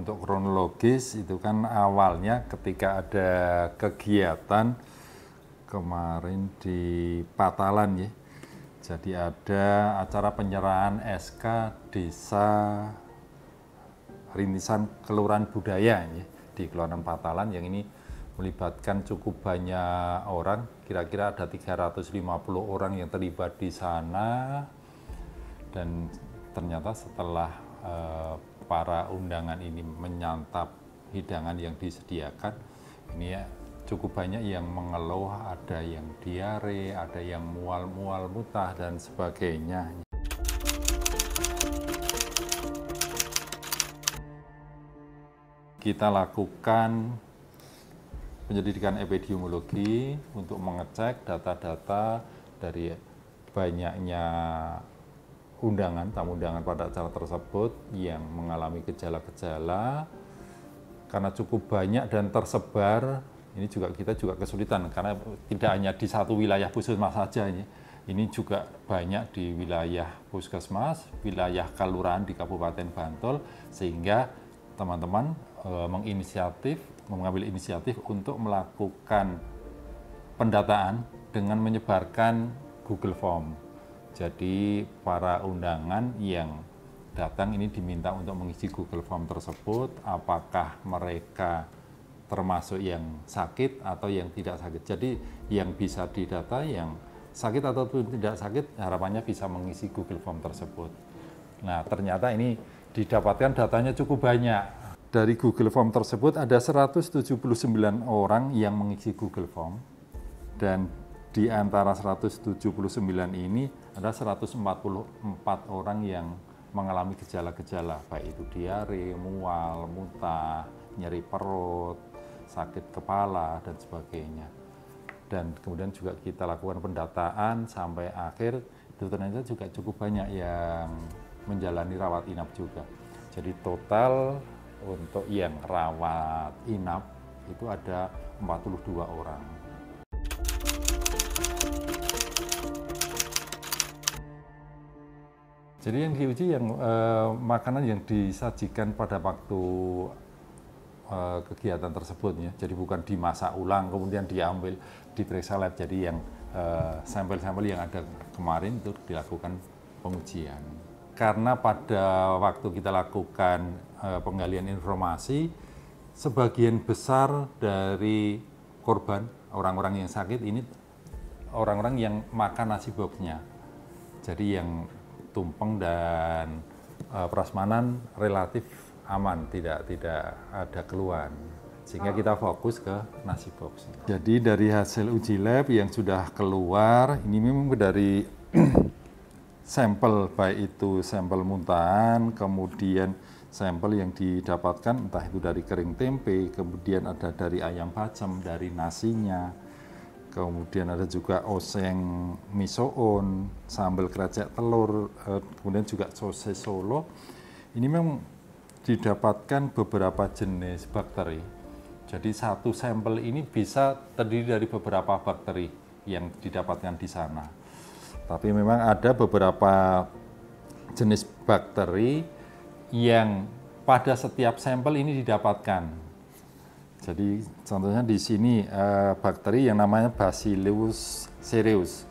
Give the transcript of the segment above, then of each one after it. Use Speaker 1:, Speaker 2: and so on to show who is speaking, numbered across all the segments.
Speaker 1: untuk kronologis itu kan awalnya ketika ada kegiatan kemarin di Patalan ya. Jadi ada acara penyerahan SK Desa Rintisan Kelurahan Budaya ya, di Kelurahan Patalan yang ini melibatkan cukup banyak orang, kira-kira ada 350 orang yang terlibat di sana. Dan ternyata setelah para undangan ini menyantap hidangan yang disediakan, ini ya cukup banyak yang mengeluh, ada yang diare, ada yang mual-mual muntah dan sebagainya. Kita lakukan penyelidikan epidemiologi untuk mengecek data-data dari banyaknya undangan, tamu undangan pada acara tersebut yang mengalami gejala-gejala. Karena cukup banyak dan tersebar, ini kita juga kesulitan karena tidak hanya di satu wilayah puskesmas saja ini juga banyak di wilayah puskesmas, wilayah kelurahan di Kabupaten Bantul, sehingga teman-teman mengambil inisiatif untuk melakukan pendataan dengan menyebarkan Google Form. Jadi para undangan yang datang ini diminta untuk mengisi Google Form tersebut, apakah mereka termasuk yang sakit atau yang tidak sakit. Jadi yang bisa didata yang sakit atau tidak sakit, harapannya bisa mengisi Google Form tersebut. Nah, ternyata ini didapatkan datanya cukup banyak. Dari Google Form tersebut ada 179 orang yang mengisi Google Form, dan di antara 179 ini ada 144 orang yang mengalami gejala-gejala, baik itu diare, mual, muntah, nyeri perut, sakit kepala, dan sebagainya. Dan kemudian juga kita lakukan pendataan sampai akhir, itu ternyata juga cukup banyak yang menjalani rawat inap juga. Jadi total untuk yang rawat inap itu ada 42 orang. Jadi yang diuji yang makanan yang disajikan pada waktu kegiatan tersebut ya. Jadi bukan dimasak ulang kemudian diambil diperiksa lab. Jadi yang sampel-sampel yang ada kemarin itu dilakukan pengujian. Karena pada waktu kita lakukan penggalian informasi, sebagian besar dari korban orang-orang yang sakit ini orang-orang yang makan nasi boxnya. Jadi yang tumpeng dan prasmanan relatif aman, tidak ada keluhan, sehingga kita fokus ke nasi box. Jadi dari hasil uji lab yang sudah keluar, ini memang dari sampel, baik itu sampel muntahan, kemudian sampel yang didapatkan entah itu dari kering tempe, kemudian ada dari ayam bacem, dari nasinya, kemudian ada juga oseng misoon, sambal krecek telur, kemudian juga sosis Solo. Ini memang didapatkan beberapa jenis bakteri. Jadi satu sampel ini bisa terdiri dari beberapa bakteri yang didapatkan di sana. Tapi memang ada beberapa jenis bakteri yang pada setiap sampel ini didapatkan. Jadi contohnya di sini bakteri yang namanya Bacillus cereus.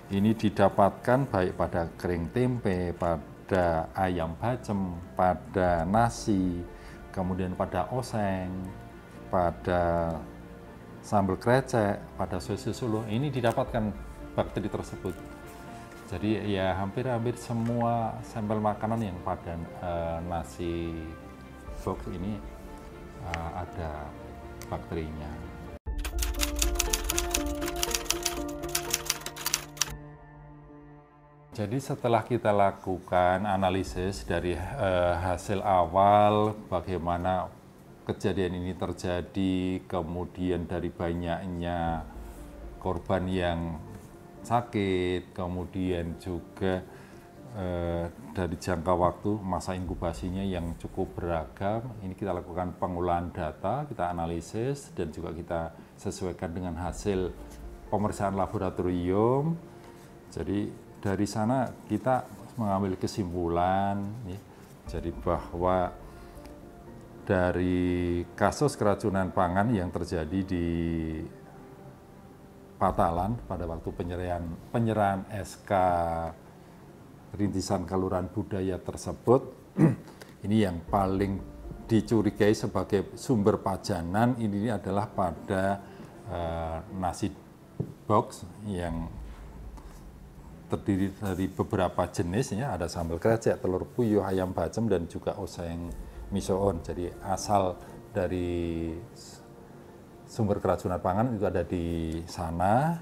Speaker 1: Ini didapatkan baik pada kering tempe, pada ayam bacem, pada nasi, kemudian pada oseng, pada sambal krecek, pada sosis Solo. Ini didapatkan bakteri tersebut. Jadi ya hampir semua sampel makanan yang pada nasi box ini ada bakterinya. Jadi setelah kita lakukan analisis dari hasil awal bagaimana kejadian ini terjadi, kemudian dari banyaknya korban yang sakit, kemudian juga dari jangka waktu masa inkubasinya yang cukup beragam, ini kita lakukan pengolahan data, kita analisis, dan juga kita sesuaikan dengan hasil pemeriksaan laboratorium. Jadi dari sana kita mengambil kesimpulan, ya, jadi bahwa dari kasus keracunan pangan yang terjadi di Patalan pada waktu penyerahan SK Rintisan Kelurahan Budaya tersebut. Ini yang paling dicurigai sebagai sumber pajanan ini adalah pada nasi box yang terdiri dari beberapa jenis, ya, ada sambal krecek, telur puyuh, ayam bacem, dan juga oseng misoon. Jadi asal dari sumber keracunan pangan itu ada di sana.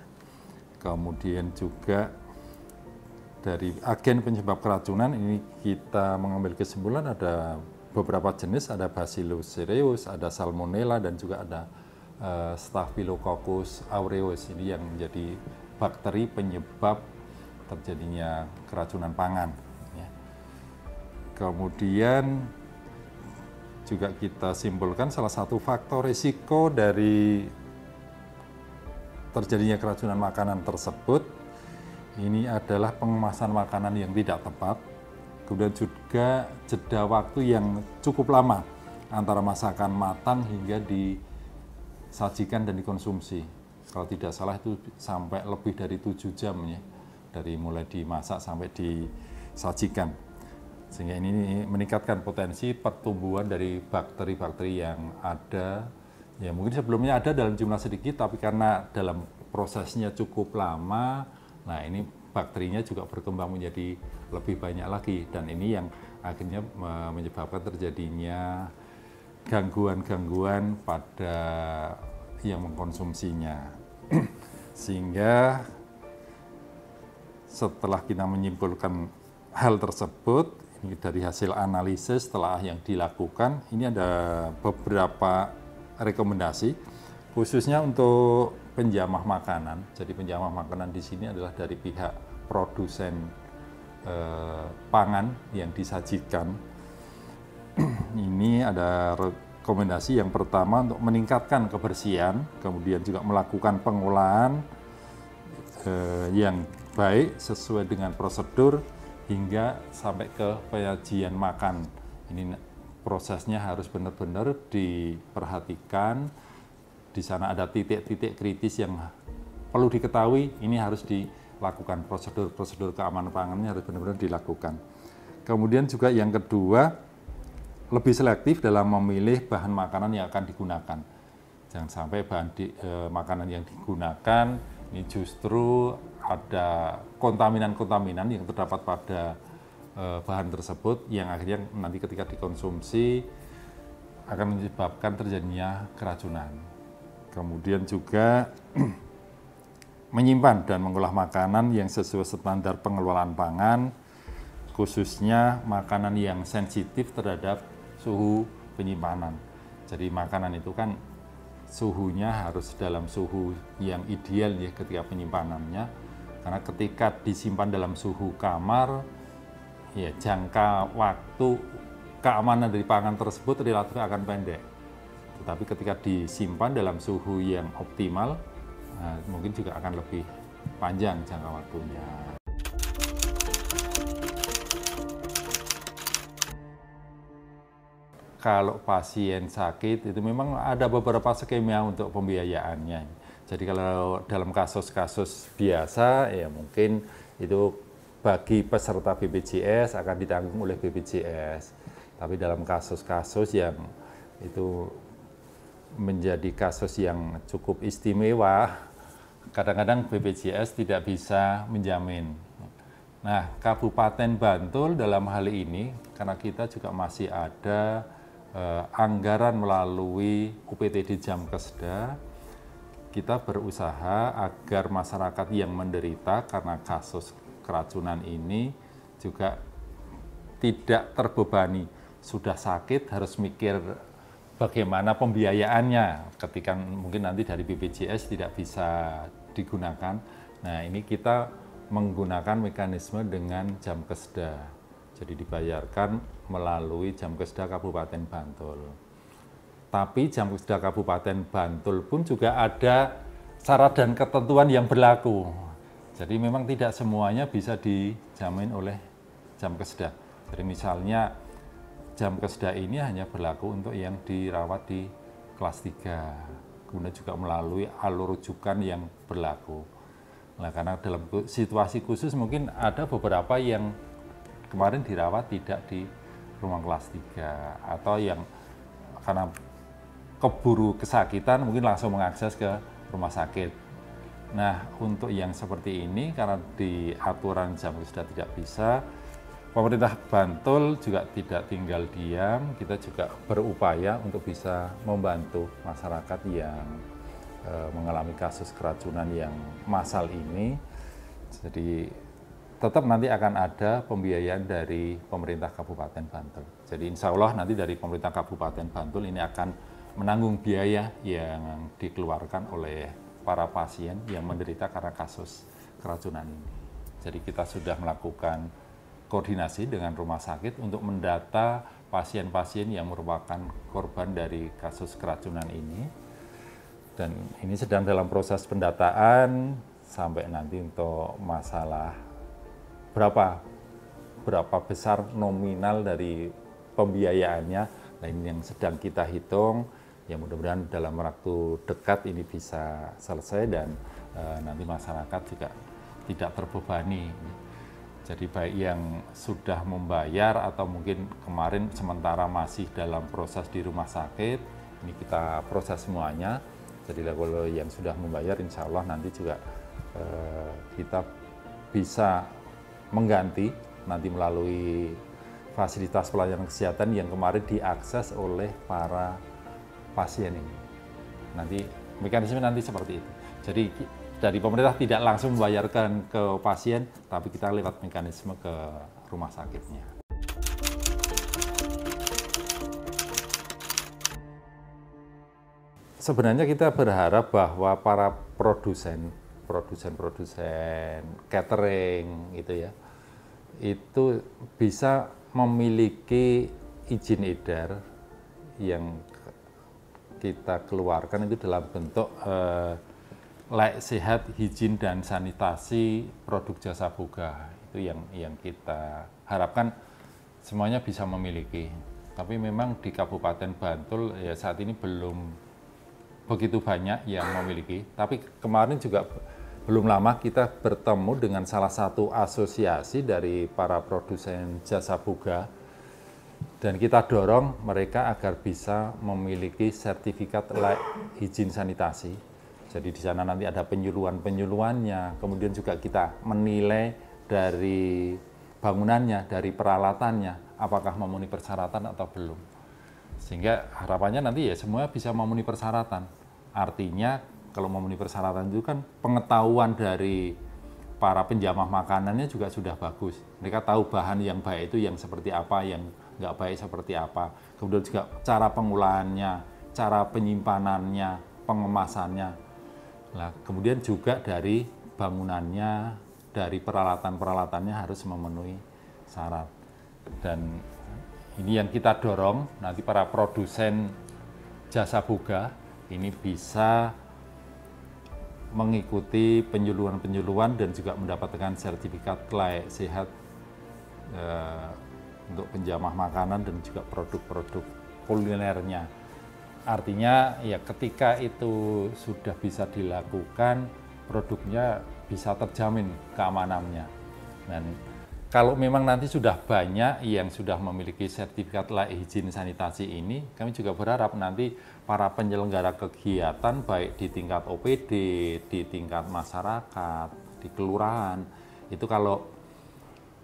Speaker 1: Kemudian juga dari agen penyebab keracunan ini kita mengambil kesimpulan ada beberapa jenis, ada Bacillus cereus, ada Salmonella, dan juga ada Staphylococcus aureus. Ini yang menjadi bakteri penyebab terjadinya keracunan pangan. Ya. Kemudian juga kita simpulkan salah satu faktor risiko dari terjadinya keracunan makanan tersebut ini adalah pengemasan makanan yang tidak tepat, kemudian juga jeda waktu yang cukup lama antara masakan matang hingga disajikan dan dikonsumsi. Kalau tidak salah itu sampai lebih dari 7 jam, ya, dari mulai dimasak sampai disajikan. Sehingga ini meningkatkan potensi pertumbuhan dari bakteri-bakteri yang ada, ya mungkin sebelumnya ada dalam jumlah sedikit, tapi karena dalam prosesnya cukup lama, nah ini bakterinya juga berkembang menjadi lebih banyak lagi, dan ini yang akhirnya menyebabkan terjadinya gangguan-gangguan pada yang mengkonsumsinya. Sehingga setelah kita menyimpulkan hal tersebut, ini dari hasil analisis setelah yang dilakukan, ini ada beberapa rekomendasi khususnya untuk penjamah makanan. Jadi penjamah makanan di sini adalah dari pihak produsen pangan yang disajikan. Ini ada rekomendasi yang pertama untuk meningkatkan kebersihan, kemudian juga melakukan pengolahan yang baik sesuai dengan prosedur hingga sampai ke penyajian makan. Ini prosesnya harus benar-benar diperhatikan. Di sana ada titik-titik kritis yang perlu diketahui, ini harus dilakukan. Prosedur keamanan pangannya harus benar-benar dilakukan. Kemudian juga yang kedua, lebih selektif dalam memilih bahan makanan yang akan digunakan. Jangan sampai makanan yang digunakan ini justru ada kontaminan-kontaminan yang terdapat pada bahan tersebut yang akhirnya nanti ketika dikonsumsi akan menyebabkan terjadinya keracunan. Kemudian juga menyimpan dan mengolah makanan yang sesuai standar pengelolaan pangan, khususnya makanan yang sensitif terhadap suhu penyimpanan. Jadi makanan itu kan suhunya harus dalam suhu yang ideal, ya, ketika penyimpanannya. Karena ketika disimpan dalam suhu kamar, ya jangka waktu keamanan dari pangan tersebut relatif akan pendek. Tetapi ketika disimpan dalam suhu yang optimal, mungkin juga akan lebih panjang jangka waktunya. Kalau pasien sakit itu memang ada beberapa skema untuk pembiayaannya. Jadi kalau dalam kasus-kasus biasa, ya mungkin itu bagi peserta BPJS akan ditanggung oleh BPJS. Tapi dalam kasus-kasus yang itu menjadi kasus yang cukup istimewa, kadang-kadang BPJS tidak bisa menjamin. Nah, Kabupaten Bantul dalam hal ini, karena kita juga masih ada anggaran melalui UPTD Jamkesda, kita berusaha agar masyarakat yang menderita karena kasus keracunan ini juga tidak terbebani. Sudah sakit harus mikir bagaimana pembiayaannya ketika mungkin nanti dari BPJS tidak bisa digunakan. Nah, ini kita menggunakan mekanisme dengan Jamkesda. Jadi dibayarkan melalui Jamkesda Kabupaten Bantul. Tapi Jamkesda Kabupaten Bantul pun juga ada syarat dan ketentuan yang berlaku. Jadi memang tidak semuanya bisa dijamin oleh Jamkesda. Jadi misalnya jam kesedah ini hanya berlaku untuk yang dirawat di kelas 3. Kemudian juga melalui alur rujukan yang berlaku. Nah, karena dalam situasi khusus mungkin ada beberapa yang kemarin dirawat tidak di rumah kelas 3 atau yang karena keburu kesakitan mungkin langsung mengakses ke rumah sakit. Nah, untuk yang seperti ini karena di aturan jam sudah tidak bisa, pemerintah Bantul juga tidak tinggal diam, kita juga berupaya untuk bisa membantu masyarakat yang mengalami kasus keracunan yang massal ini. Jadi tetap nanti akan ada pembiayaan dari pemerintah Kabupaten Bantul. Jadi insya Allah nanti dari pemerintah Kabupaten Bantul ini akan menanggung biaya yang dikeluarkan oleh para pasien yang menderita karena kasus keracunan ini. Jadi kita sudah melakukan koordinasi dengan rumah sakit untuk mendata pasien-pasien yang merupakan korban dari kasus keracunan ini. Dan ini sedang dalam proses pendataan sampai nanti untuk masalah berapa besar nominal dari pembiayaannya. Nah, ini yang sedang kita hitung. Ya mudah-mudahan dalam waktu dekat ini bisa selesai dan nanti masyarakat juga tidak terbebani. Jadi baik yang sudah membayar atau mungkin kemarin sementara masih dalam proses di rumah sakit, ini kita proses semuanya. Jadi kalau yang sudah membayar insya Allah nanti juga kita bisa mengganti nanti melalui fasilitas pelayanan kesehatan yang kemarin diakses oleh para pasien ini. Nanti mekanisme nanti seperti itu. Jadi dari pemerintah tidak langsung membayarkan ke pasien, tapi kita lewat mekanisme ke rumah sakitnya. Sebenarnya kita berharap bahwa para produsen catering gitu ya, itu bisa memiliki izin edar yang kita keluarkan itu dalam bentuk layak sehat, higien dan sanitasi produk jasa boga. Itu yang kita harapkan semuanya bisa memiliki. Tapi memang di Kabupaten Bantul ya saat ini belum begitu banyak yang memiliki. Tapi kemarin juga belum lama kita bertemu dengan salah satu asosiasi dari para produsen jasa boga. Dan kita dorong mereka agar bisa memiliki sertifikat layak higien sanitasi. Jadi di sana nanti ada penyuluhan-penyuluhannya, kemudian juga kita menilai dari bangunannya, dari peralatannya, apakah memenuhi persyaratan atau belum. Sehingga harapannya nanti ya semua bisa memenuhi persyaratan. Artinya kalau memenuhi persyaratan itu kan pengetahuan dari para penjamah makanannya juga sudah bagus. Mereka tahu bahan yang baik itu yang seperti apa, yang nggak baik seperti apa. Kemudian juga cara pengolahannya, cara penyimpanannya, pengemasannya. Nah, kemudian juga dari bangunannya, dari peralatan-peralatannya harus memenuhi syarat. Dan ini yang kita dorong, nanti para produsen jasa boga ini bisa mengikuti penyuluhan-penyuluhan dan juga mendapatkan sertifikat layak sehat untuk penjamah makanan dan juga produk-produk kulinernya. Artinya ya ketika itu sudah bisa dilakukan, produknya bisa terjamin keamanannya. Dan kalau memang nanti sudah banyak yang sudah memiliki sertifikat layak higien sanitasi ini, kami juga berharap nanti para penyelenggara kegiatan baik di tingkat OPD, di tingkat masyarakat, di kelurahan, itu kalau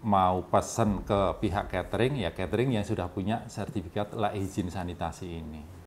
Speaker 1: mau pesan ke pihak catering, ya catering yang sudah punya sertifikat layak higien sanitasi ini.